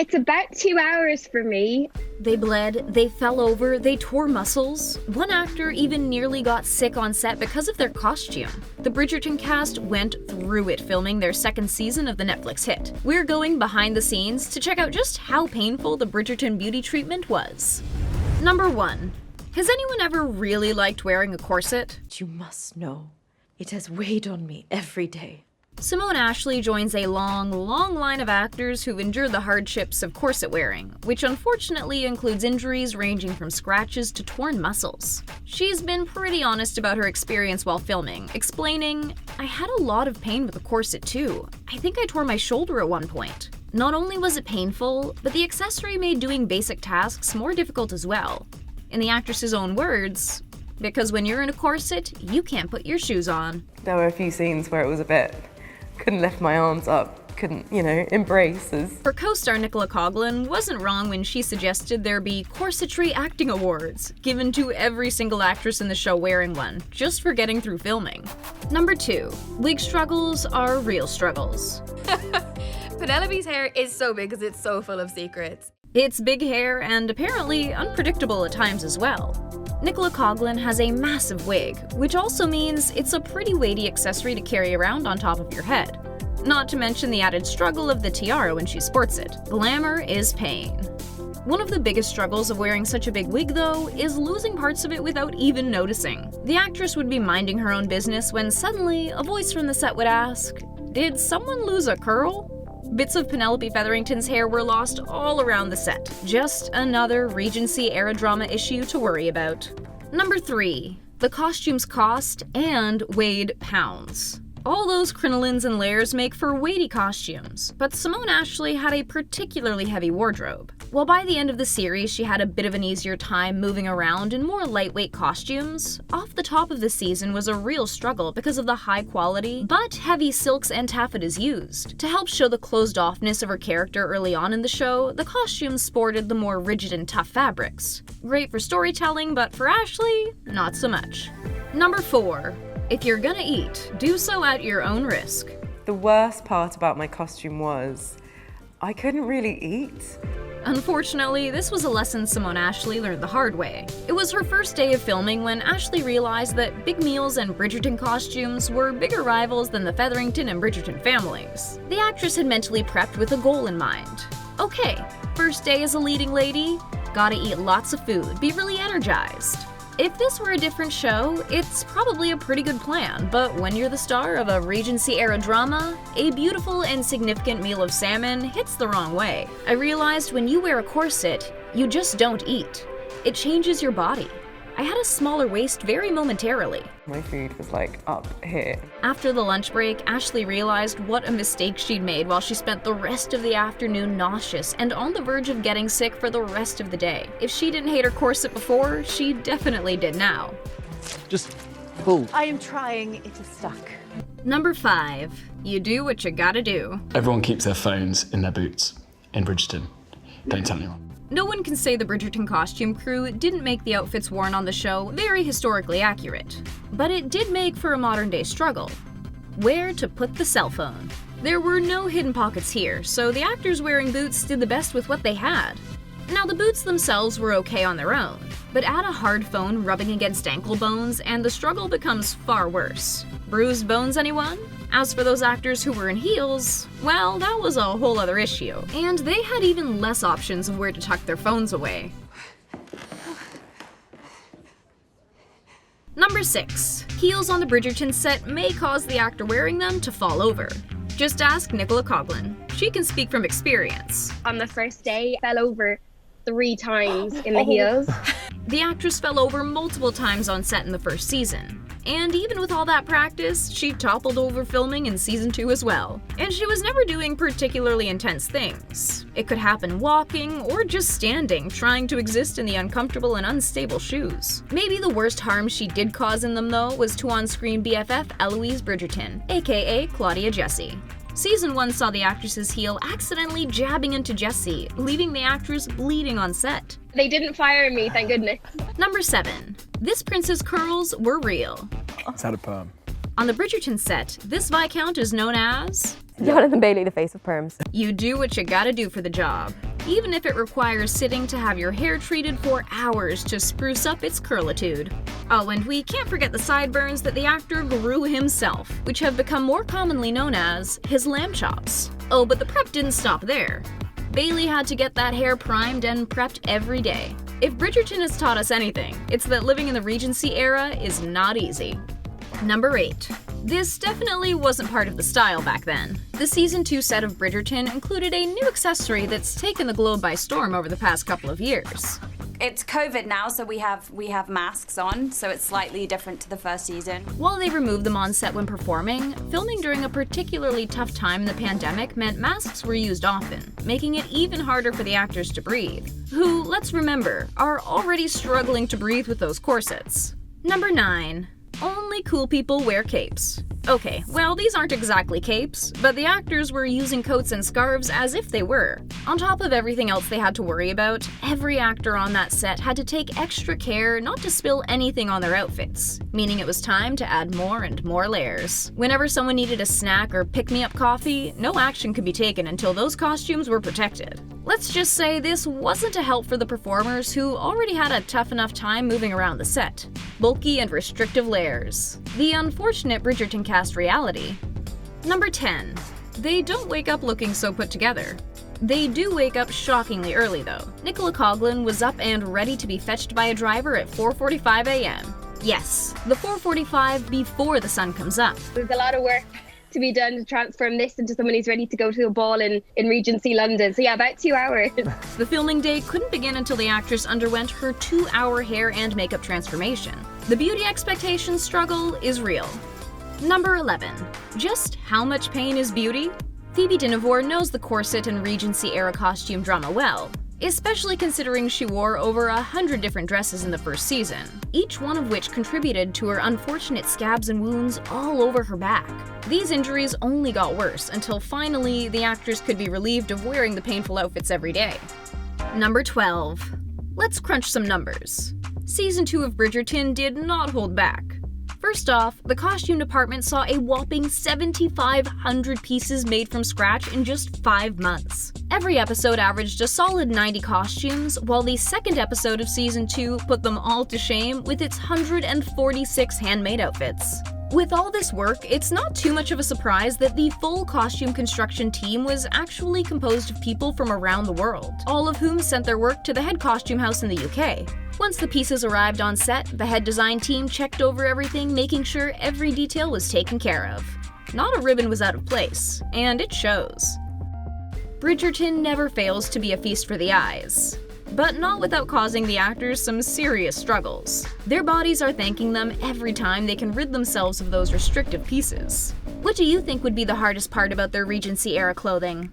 It's about 2 hours for me. They bled, they fell over, they tore muscles. One actor even nearly got sick on set because of their costume. The Bridgerton cast went through it filming their second season of the Netflix hit. We're going behind the scenes to check out just how painful the Bridgerton beauty treatment was. Number 1. Has anyone ever really liked wearing a corset? You must know, it has weighed on me every day. Simone Ashley joins a long line of actors who've endured the hardships of corset wearing, which unfortunately includes injuries ranging from scratches to torn muscles. She's been pretty honest about her experience while filming, explaining, "I had a lot of pain with the corset too. I think I tore my shoulder at one point. Not only was it painful, but the accessory made doing basic tasks more difficult as well." In the actress's own words, "Because when you're in a corset, you can't put your shoes on." There were a few scenes where it was a bit, couldn't lift my arms up, couldn't, embrace as... Her co-star Nicola Coughlan wasn't wrong when she suggested there be corsetry acting awards, given to every single actress in the show wearing one, just for getting through filming. Number 2. Wig struggles are real struggles. Penelope's hair is so big because it's so full of secrets. It's big hair and apparently unpredictable at times as well. Nicola Coughlan has a massive wig, which also means it's a pretty weighty accessory to carry around on top of your head. Not to mention the added struggle of the tiara when she sports it. Glamour is pain. One of the biggest struggles of wearing such a big wig, though, is losing parts of it without even noticing. The actress would be minding her own business when suddenly a voice from the set would ask, "Did someone lose a curl?" Bits of Penelope Featherington's hair were lost all around the set. Just another Regency-era drama issue to worry about. Number 3. The costumes cost and weighed pounds. All those crinolines and layers make for weighty costumes, but Simone Ashley had a particularly heavy wardrobe. While by the end of the series she had a bit of an easier time moving around in more lightweight costumes, off the top of the season was a real struggle because of the high quality but heavy silks and taffetas used. To help show the closed-offness of her character early on in the show, the costumes sported the more rigid and tough fabrics. Great for storytelling, but for Ashley, not so much. Number 4. If you're gonna eat, do so at your own risk. The worst part about my costume was I couldn't really eat. Unfortunately, this was a lesson Simone Ashley learned the hard way. It was her first day of filming when Ashley realized that big meals and Bridgerton costumes were bigger rivals than the Featherington and Bridgerton families. The actress had mentally prepped with a goal in mind. Okay, first day as a leading lady, gotta eat lots of food, be really energized. If this were a different show, it's probably a pretty good plan, but when you're the star of a Regency-era drama, a beautiful and significant meal of salmon hits the wrong way. I realized when you wear a corset, you just don't eat. It changes your body. I had a smaller waist very momentarily. My food was up here. After the lunch break, Ashley realized what a mistake she'd made while she spent the rest of the afternoon nauseous and on the verge of getting sick for the rest of the day. If she didn't hate her corset before, she definitely did now. Just pull. I am trying, it is stuck. Number 5. You do what you gotta do. Everyone keeps their phones in their boots in Bridgerton. Don't tell anyone. No one can say the Bridgerton costume crew didn't make the outfits worn on the show very historically accurate. But it did make for a modern-day struggle. Where to put the cell phone? There were no hidden pockets here, so the actors wearing boots did the best with what they had. Now, the boots themselves were okay on their own, but add a hard phone rubbing against ankle bones and the struggle becomes far worse. Bruised bones, anyone? As for those actors who were in heels, well, that was a whole other issue. And they had even less options of where to tuck their phones away. Number 6. Heels on the Bridgerton set may cause the actor wearing them to fall over. Just ask Nicola Coughlan. She can speak from experience. On the first day, I fell over 3 times in the heels. The actress fell over multiple times on set in the first season. And even with all that practice, she toppled over filming in season 2 as well. And she was never doing particularly intense things. It could happen walking or just standing, trying to exist in the uncomfortable and unstable shoes. Maybe the worst harm she did cause in them, though, was to on-screen BFF Eloise Bridgerton, aka Claudia Jessie. Season 1 saw the actress's heel accidentally jabbing into Jessie, leaving the actress bleeding on set. They didn't fire me, thank goodness. Number 7. This prince's curls were real. It's had a perm. On the Bridgerton set, this Viscount is known as... Jonathan Bailey, the face of perms. You do what you gotta do for the job. even if it requires sitting to have your hair treated for hours to spruce up its curlitude. Oh, and we can't forget the sideburns that the actor grew himself, which have become more commonly known as his lamb chops. Oh, but the prep didn't stop there. Bailey had to get that hair primed and prepped every day. If Bridgerton has taught us anything, it's that living in the Regency era is not easy. Number 8. This definitely wasn't part of the style back then. The Season 2 set of Bridgerton included a new accessory that's taken the globe by storm over the past couple of years. It's COVID now, so we have masks on, so it's slightly different to the first season. While they removed them on set when performing, filming during a particularly tough time in the pandemic meant masks were used often, making it even harder for the actors to breathe, who, let's remember, are already struggling to breathe with those corsets. Number 9. Only cool people wear capes. Okay, well, these aren't exactly capes, but the actors were using coats and scarves as if they were. On top of everything else they had to worry about, every actor on that set had to take extra care not to spill anything on their outfits, meaning it was time to add more and more layers. Whenever someone needed a snack or pick-me-up coffee, no action could be taken until those costumes were protected. Let's just say this wasn't a help for the performers who already had a tough enough time moving around the set. Bulky and restrictive layers. The unfortunate Bridgerton cast reality. Number 10. They don't wake up looking so put together. They do wake up shockingly early though. Nicola Coughlan was up and ready to be fetched by a driver at 4:45 a.m. Yes, the 4:45 before the sun comes up. There's a lot of work to be done to transform this into someone who's ready to go to a ball in Regency, London. So yeah, about 2 hours. The filming day couldn't begin until the actress underwent her 2-hour hair and makeup transformation. The beauty expectation struggle is real. Number 11. Just how much pain is beauty? Phoebe Dynevor knows the corset and Regency-era costume drama well, especially considering she wore over 100 different dresses in the first season, each one of which contributed to her unfortunate scabs and wounds all over her back. These injuries only got worse until finally the actress could be relieved of wearing the painful outfits every day. Number 12. Let's crunch some numbers. Season 2 of Bridgerton did not hold back. First off, the costume department saw a whopping 7,500 pieces made from scratch in just 5 months. Every episode averaged a solid 90 costumes, while the second episode of Season 2 put them all to shame with its 146 handmade outfits. With all this work, it's not too much of a surprise that the full costume construction team was actually composed of people from around the world, all of whom sent their work to the head costume house in the UK. Once the pieces arrived on set, the head design team checked over everything, making sure every detail was taken care of. Not a ribbon was out of place, and it shows. Bridgerton never fails to be a feast for the eyes, but not without causing the actors some serious struggles. Their bodies are thanking them every time they can rid themselves of those restrictive pieces. What do you think would be the hardest part about their Regency-era clothing?